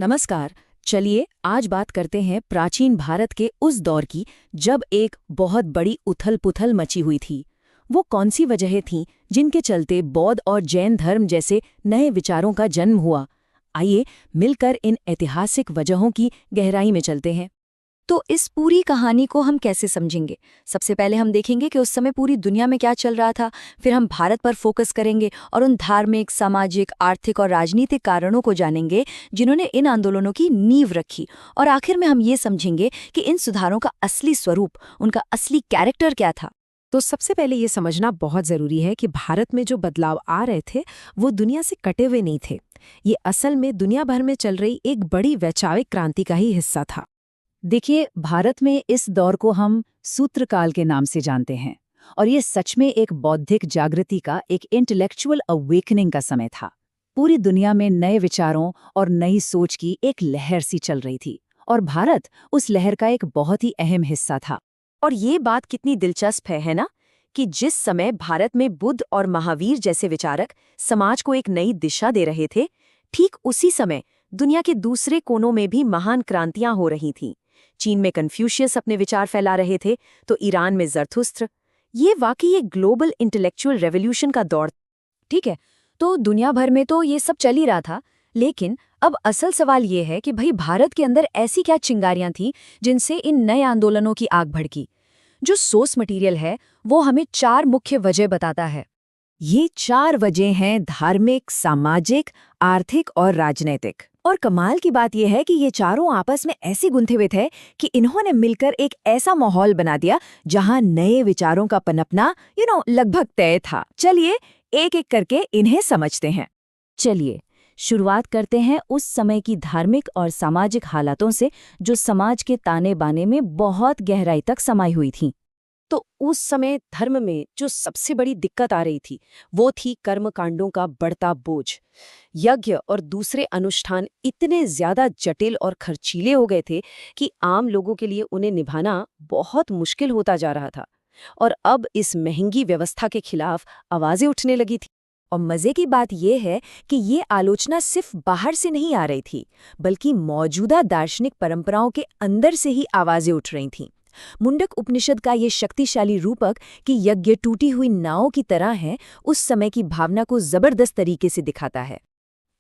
नमस्कार। चलिए आज बात करते हैं प्राचीन भारत के उस दौर की जब एक बहुत बड़ी उथल-पुथल मची हुई थी। वो कौन सी वजहें थीं जिनके चलते बौद्ध और जैन धर्म जैसे नए विचारों का जन्म हुआ? आइए मिलकर इन ऐतिहासिक वजहों की गहराई में चलते हैं। तो इस पूरी कहानी को हम कैसे समझेंगे? सबसे पहले हम देखेंगे कि उस समय पूरी दुनिया में क्या चल रहा था, फिर हम भारत पर फोकस करेंगे और उन धार्मिक, सामाजिक, आर्थिक और राजनीतिक कारणों को जानेंगे जिन्होंने इन आंदोलनों की नींव रखी। और आखिर में हम ये समझेंगे कि इन सुधारों का असली स्वरूप, उनका असली कैरेक्टर क्या था। तो सबसे पहले ये समझना बहुत ज़रूरी है कि भारत में जो बदलाव आ रहे थे वो दुनिया से कटे हुए नहीं थे। ये असल में दुनिया भर में चल रही एक बड़ी वैचारिक क्रांति का ही हिस्सा था। देखिए, भारत में इस दौर को हम सूत्रकाल के नाम से जानते हैं और ये सच में एक बौद्धिक जागृति का, एक इंटेलेक्चुअल अवेकनिंग का समय था। पूरी दुनिया में नए विचारों और नई सोच की एक लहर सी चल रही थी और भारत उस लहर का एक बहुत ही अहम हिस्सा था। और ये बात कितनी दिलचस्प है ना? कि जिस समय भारत में बुद्ध और महावीर जैसे विचारक समाज को एक नई दिशा दे रहे थे, ठीक उसी समय दुनिया के दूसरे कोनों में भी महान क्रांतियां हो रही थीं। चीन में कन्फ्यूशियस अपने विचार फैला रहे थे, तो ईरान में ज़रथुस्त्र। ये वाकई एक ग्लोबल इंटेलेक्चुअल रेवोल्यूशन का दौर। ठीक है, तो दुनिया भर में तो ये सब चल ही रहा था, लेकिन अब असल सवाल ये है कि भाई भारत के अंदर ऐसी क्या चिंगारियां थीं जिनसे इन नए आंदोलनों की आग भड़की। जो सोर्स मटेरियल है वो हमें 4 मुख्य वजह बताता है। ये 4 वजह हैं धार्मिक, सामाजिक, आर्थिक और राजनैतिक। और कमाल की बात यह है कि ये चारों आपस में ऐसे गुंथे हुए थे कि इन्होंने मिलकर एक ऐसा माहौल बना दिया जहां नए विचारों का पनपना लगभग तय था। चलिए एक एक करके इन्हें समझते हैं। चलिए शुरुआत करते हैं उस समय की धार्मिक और सामाजिक हालातों से जो समाज के ताने बाने में बहुत गहराई तक समाई हुई थीं। तो उस समय धर्म में जो सबसे बड़ी दिक्कत आ रही थी वो थी कर्मकांडों का बढ़ता बोझ। यज्ञ और दूसरे अनुष्ठान इतने ज्यादा जटिल और खर्चीले हो गए थे कि आम लोगों के लिए उन्हें निभाना बहुत मुश्किल होता जा रहा था। और अब इस महंगी व्यवस्था के खिलाफ आवाजें उठने लगी थी। और मजे की बात यह है कि ये आलोचना सिर्फ बाहर से नहीं आ रही थी, बल्कि मौजूदा दार्शनिक परंपराओं के अंदर से ही आवाजें उठ रही थीं। मुंडक उपनिषद का ये शक्तिशाली रूपक कि यज्ञ टूटी हुई नावों की तरह है, उस समय की भावना को जबरदस्त तरीके से दिखाता है।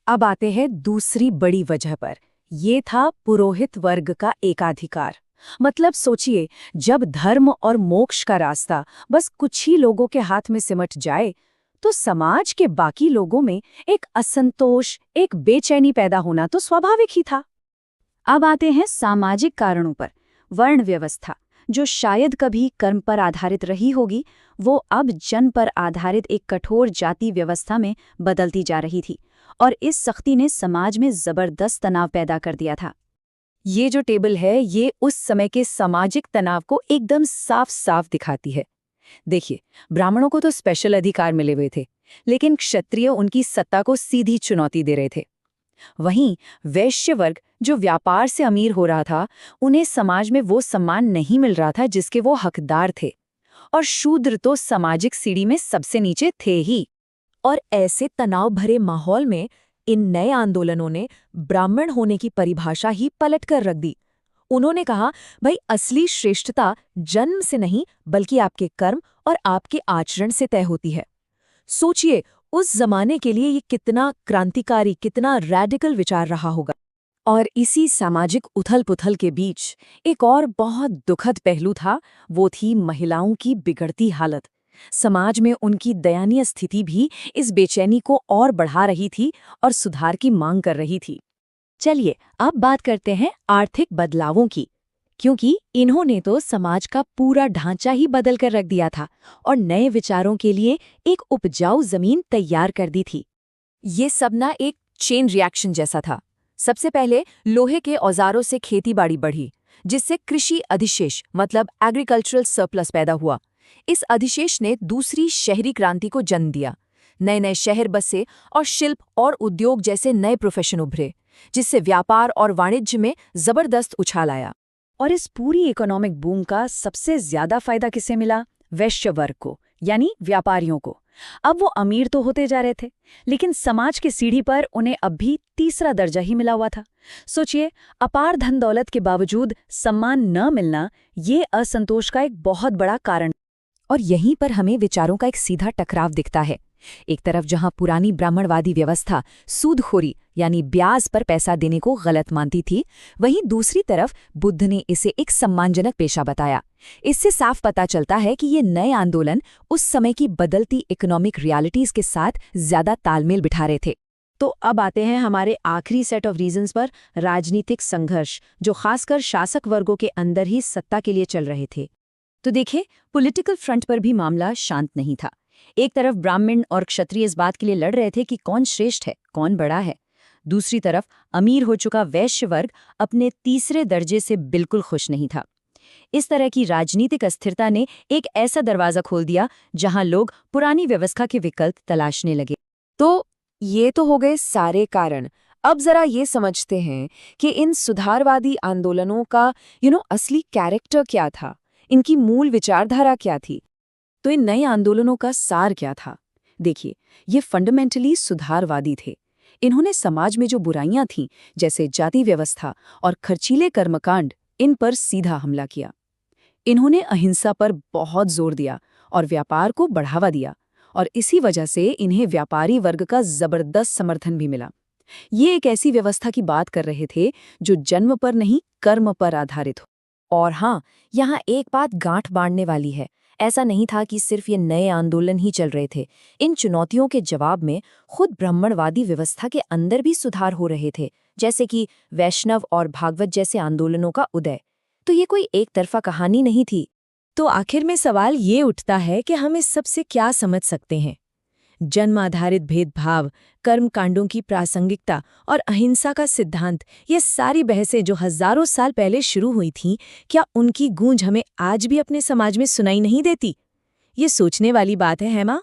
अब आते हैं दूसरी बड़ी वजह पर। ये था पुरोहित वर्ग का एकाधिकार। मतलब सोचिए, जब धर्म और मोक्ष का रास्ता बस कुछ ही लोगों के हाथ में सिमट जाए तो समाज के बाकी लोगों में एक असंतोष, एक बेचैनी पैदा होना तो स्वाभाविक ही था। अब आते हैं सामाजिक कारणों पर। वर्ण व्यवस्था, जो शायद कभी कर्म पर आधारित रही होगी, वो अब जन पर आधारित एक कठोर जाति व्यवस्था में बदलती जा रही थी और इस सख्ती ने समाज में जबरदस्त तनाव पैदा कर दिया था। ये जो टेबल है ये उस समय के सामाजिक तनाव को एकदम साफ साफ दिखाती है। देखिए, ब्राह्मणों को तो स्पेशल अधिकार मिले हुए थे, लेकिन क्षत्रिय उनकी सत्ता को सीधी चुनौती दे रहे थे। वहीं वैश्य वर्ग जो व्यापार से अमीर हो रहा था, उन्हें समाज में वो सम्मान नहीं मिल रहा था जिसके वो हकदार थे। और शूद्र तो सामाजिक सीढ़ी में सबसे नीचे थे ही। और ऐसे तनाव भरे माहौल में इन नए आंदोलनों ने ब्राह्मण होने की परिभाषा ही पलट कर रख दी। उन्होंने कहा, भाई असली श्रेष्ठता जन्म से नहीं बल्कि आपके कर्म और आपके आचरण से तय होती है। सोचिए, उस जमाने के लिए ये कितना क्रांतिकारी, कितना रैडिकल विचार रहा होगा। और इसी सामाजिक उथल-पुथल के बीच एक और बहुत दुखद पहलू था, वो थी महिलाओं की बिगड़ती हालत। समाज में उनकी दयनीय स्थिति भी इस बेचैनी को और बढ़ा रही थी और सुधार की मांग कर रही थी। चलिए अब बात करते हैं आर्थिक बदलावों की, क्योंकि इन्होंने तो समाज का पूरा ढांचा ही बदल कर रख दिया था और नए विचारों के लिए एक उपजाऊ जमीन तैयार कर दी थी। ये सब ना एक चेन रिएक्शन जैसा था। सबसे पहले लोहे के औजारों से खेतीबाड़ी बढ़ी, जिससे कृषि अधिशेष मतलब एग्रीकल्चरल सरप्लस पैदा हुआ। इस अधिशेष ने दूसरी शहरी क्रांति को जन्म दिया। नए नए शहर बसे और शिल्प और उद्योग जैसे नए प्रोफेशन उभरे, जिससे व्यापार और वाणिज्य में जबरदस्त उछाल आया। और इस पूरी इकोनॉमिक बूम का सबसे ज्यादा फायदा किसे मिला? वैश्य वर्ग को, यानी व्यापारियों को। अब वो अमीर तो होते जा रहे थे, लेकिन समाज की सीढ़ी पर उन्हें अब भी तीसरा दर्जा ही मिला हुआ था। सोचिए, अपार धन दौलत के बावजूद सम्मान न मिलना, ये असंतोष का एक बहुत बड़ा कारण। और यहीं पर हमें विचारों का एक सीधा टकराव दिखता है। एक तरफ जहां पुरानी ब्राह्मणवादी व्यवस्था सूदखोरी यानी ब्याज पर पैसा देने को गलत मानती थी, वहीं दूसरी तरफ बुद्ध ने इसे एक सम्मानजनक पेशा बताया। इससे साफ पता चलता है कि ये नए आंदोलन उस समय की बदलती इकोनॉमिक रियलिटीज के साथ ज्यादा तालमेल बिठा रहे थे। तो अब आते हैं हमारे आखिरी सेट ऑफ रीजंस पर, राजनीतिक संघर्ष, जो खासकर शासक वर्गों के अंदर ही सत्ता के लिए चल रहे थे। तो देखिए, पॉलिटिकल फ्रंट पर भी मामला शांत नहीं था। एक तरफ ब्राह्मण और क्षत्रिय इस बात के लिए लड़ रहे थे कि कौन श्रेष्ठ है, कौन बड़ा है। दूसरी तरफ अमीर हो चुका वैश्य वर्ग अपने तीसरे दर्जे से बिल्कुल खुश नहीं था। इस तरह की राजनीतिक अस्थिरता ने एक ऐसा दरवाजा खोल दिया जहां लोग पुरानी व्यवस्था के विकल्प तलाशने लगे। तो ये तो हो गए सारे कारण। अब जरा ये समझते हैं कि इन सुधारवादी आंदोलनों का असली कैरेक्टर क्या था, इनकी मूल विचारधारा क्या थी। तो इन नए आंदोलनों का सार क्या था? देखिए, ये फंडामेंटली सुधारवादी थे। इन्होंने समाज में जो बुराइयां थीं, जैसे जाति व्यवस्था और खर्चीले कर्मकांड, इन पर सीधा हमला किया। इन्होंने अहिंसा पर बहुत जोर दिया और व्यापार को बढ़ावा दिया, और इसी वजह से इन्हें व्यापारी वर्ग का जबरदस्त समर्थन भी मिला। ये एक ऐसी व्यवस्था की बात कर रहे थे जो जन्म पर नहीं, कर्म पर आधारित हो। और हाँ, यहाँ एक बात गांठ बांधने वाली है। ऐसा नहीं था कि सिर्फ ये नए आंदोलन ही चल रहे थे। इन चुनौतियों के जवाब में खुद ब्राह्मणवादी व्यवस्था के अंदर भी सुधार हो रहे थे, जैसे कि वैष्णव और भागवत जैसे आंदोलनों का उदय। तो ये कोई एक तरफा कहानी नहीं थी। तो आखिर में सवाल ये उठता है कि हम इस सब से क्या समझ सकते हैं? जन्म आधारित भेदभाव, कर्मकांडों की प्रासंगिकता और अहिंसा का सिद्धांत, ये सारी बहसें जो हजारों साल पहले शुरू हुई थीं, क्या उनकी गूंज हमें आज भी अपने समाज में सुनाई नहीं देती? ये सोचने वाली बात है माँ।